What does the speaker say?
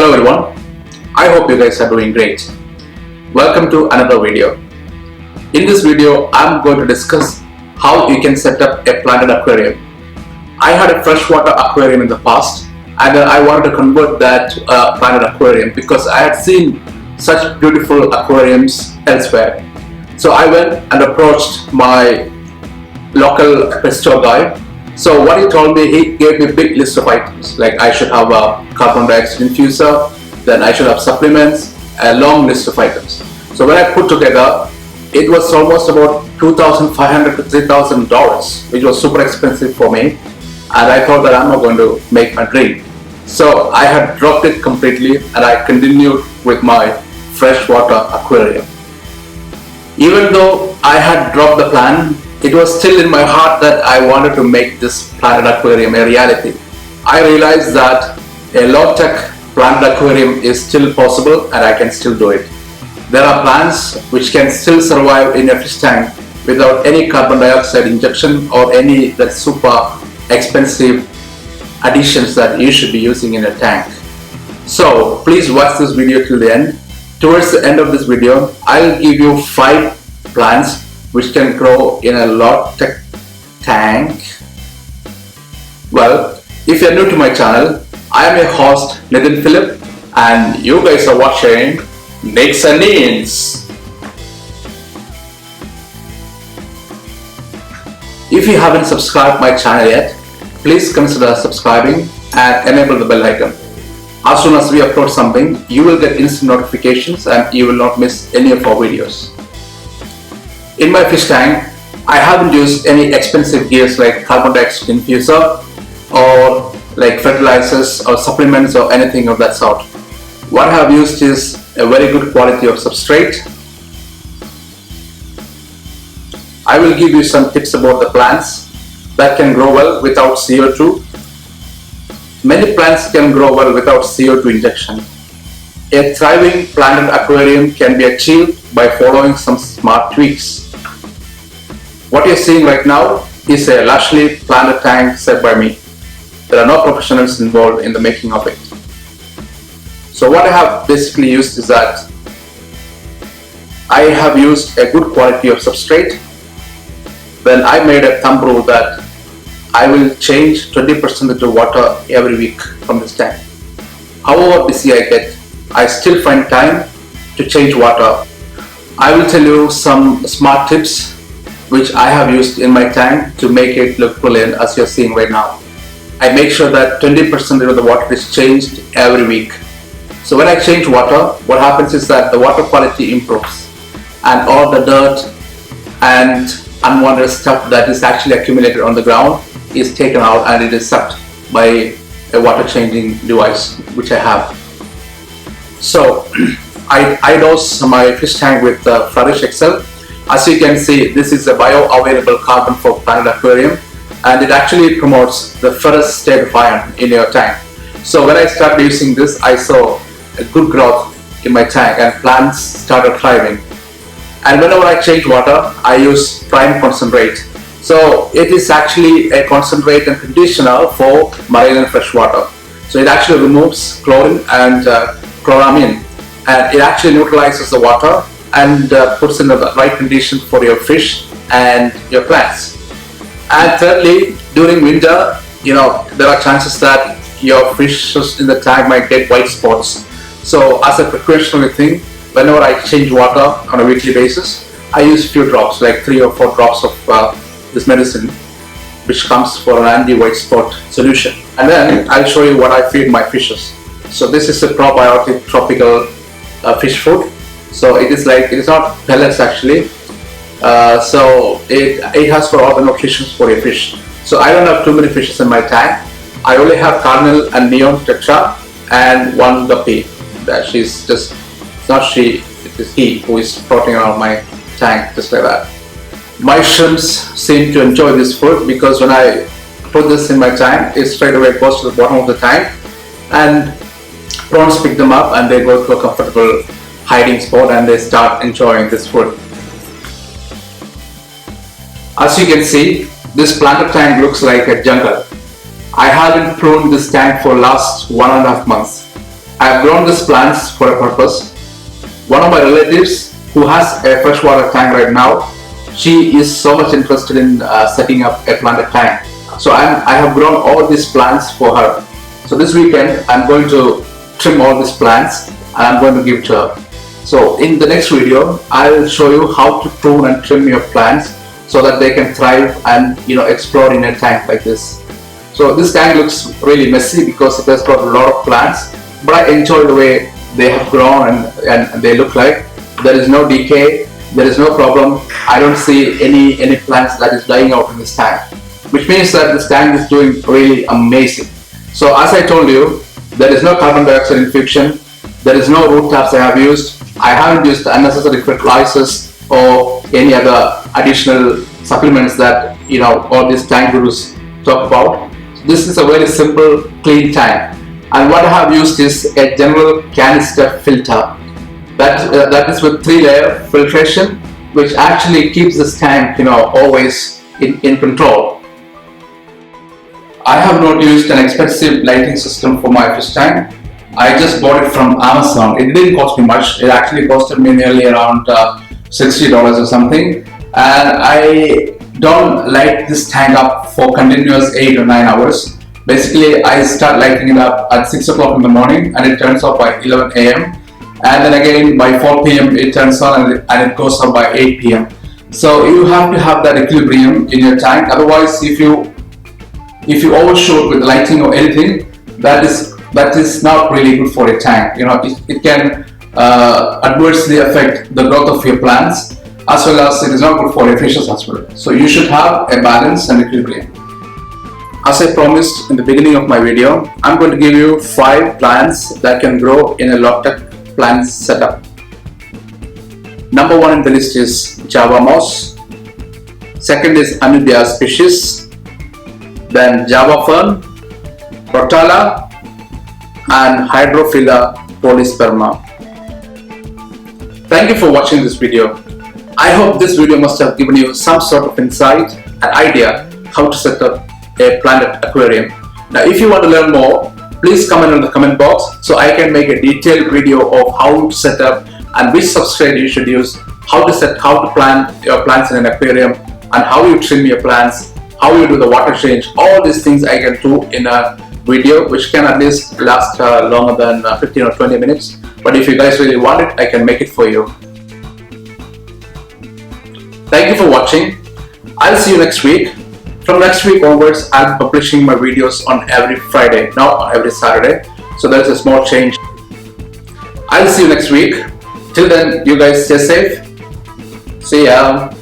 Hello everyone, I hope you guys are doing great. Welcome to another video. In this video, I'm going to discuss how you can set up a planted aquarium. I had a freshwater aquarium in the past and I wanted to convert that to a planted aquarium because I had seen such beautiful aquariums elsewhere. So I went and approached my local pet store guy. So what he told me, he gave me a big list of items, like I should have a carbon dioxide infuser, then I should have supplements, a long list of items. So when I put together, it was almost about $2,500 to $3,000, which was super expensive for me, and I thought that I'm not going to make my dream. So I had dropped it completely and I continued with my freshwater aquarium. Even though I had dropped the plan, it was still in my heart that I wanted to make this planted aquarium a reality. I realized that a low-tech planted aquarium is still possible and I can still do it. There are plants which can still survive in a fish tank without any carbon dioxide injection or any that super expensive additions that you should be using in a tank. So please watch this video till the end. Towards the end of this video, I'll give you 5 plants which can grow in a low-tech tank. Well, if you're new to my channel, I am your host Nathan Philip and you guys are watching Nicks and Needs. If you haven't subscribed my channel yet, please consider subscribing and enable the bell icon. As soon as we upload something, you will get instant notifications and you will not miss any of our videos. In my fish tank, I haven't used any expensive gears like carbon dioxide infuser or like fertilizers or supplements or anything of that sort. What I have used is a very good quality of substrate. I will give you some tips about the plants that can grow well without CO2. Many plants can grow well without CO2 injection. A thriving planted aquarium can be achieved by following some smart tweaks. What you're seeing right now is a lushly planted tank set by me. There are no professionals involved in the making of it. So what I have basically used is that I have used a good quality of substrate. Then I made a thumb rule that I will change 20% of the water every week from this tank. However busy I get, I still find time to change water. I will tell you some smart tips which I have used in my tank to make it look brilliant as you're seeing right now. I make sure that 20% of the water is changed every week. So when I change water, what happens is that the water quality improves and all the dirt and unwanted stuff that is actually accumulated on the ground is taken out and it is sucked by a water changing device which I have. So I dose my fish tank with Flourish Excel. As you can see, this is a bioavailable carbon for planted aquarium and it actually promotes the ferrous state of iron in your tank. So when I started using this, I saw a good growth in my tank and plants started thriving. And whenever I change water, I use prime concentrate. So it is actually a concentrate and conditioner for marine and freshwater. So it actually removes chlorine and chloramine and it actually neutralizes the water and puts in the right conditions for your fish and your plants. And thirdly, during winter, there are chances that your fish in the tank might get white spots. So as a precautionary thing, whenever I change water on a weekly basis, I use few drops, like 3 or 4 drops of this medicine, which comes for an anti-white spot solution. And then I'll show you what I feed my fishes. So this is a Probiotic Tropical fish food. So it is not pellets actually. So it has for all the nutrition for your fish. So I don't have too many fishes in my tank. I only have Cardinal and Neon Tetra and one guppy. She's just, it's not she, it is he who is floating around my tank just like that. My shrimps seem to enjoy this food because when I put this in my tank, it straight away goes to the bottom of the tank and prawns pick them up and they go to a comfortable hiding spot and they start enjoying this food. As you can see, this planted tank looks like a jungle. I haven't pruned this tank for last 1.5 months I have grown these plants for a purpose. One of my relatives who has a freshwater tank right now, she is so much interested in setting up a planted tank. So I have grown all these plants for her. So this weekend I'm going to trim all these plants and I'm going to give it to her. So in the next video I will show you how to prune and trim your plants so that they can thrive and explore in a tank like this. So this tank looks really messy because it has got a lot of plants, but I enjoy the way they have grown and they look like. There is no decay, there is no problem. I don't see any plants that is dying out in this tank, which means that this tank is doing really amazing. So as I told you, there is no carbon dioxide infusion, there is no root taps I have used. I haven't used unnecessary fertilizers or any other additional supplements that all these tank gurus talk about. This is a very simple, clean tank, and what I have used is a general canister filter that is with 3-layer filtration, which actually keeps this tank always in control. I have not used an expensive lighting system for my fish tank. I just bought it from Amazon. It didn't cost me much. It actually costed me nearly around $60 or something, and I don't light this tank up for continuous 8 or 9 hours. Basically I start lighting it up at 6 o'clock in the morning and it turns off by 11 a.m. and then again by 4 p.m. it turns on and it goes off by 8 p.m. So you have to have that equilibrium in your tank. Otherwise if you overshoot with lighting or anything, that is not really good for a tank. It can adversely affect the growth of your plants, as well as it is not good for your fishes as well. So you should have a balance and equilibrium. As I promised in the beginning of my video, I'm going to give you 5 plants that can grow in a Low+Tech plant setup. Number 1 in the list is Java moss. Second is Anubias Species. Then Java Fern, Rotala, and Hygrophila polysperma. Thank you for watching this video. I hope this video must have given you some sort of insight and idea how to set up a planted aquarium. Now if you want to learn more, please comment in the comment box so I can make a detailed video of how to set up and which substrate you should use, how to plant your plants in an aquarium, and how you trim your plants, how you do the water change. All these things I can do in a video which can at least last longer than 15 or 20 minutes. But if you guys really want it, I can make it for you. Thank you for watching. I'll see you next week. From next week onwards, I'll be publishing my videos on every Friday, not on every Saturday. So there's a small change. I'll see you next week. Till then, you guys stay safe. See ya.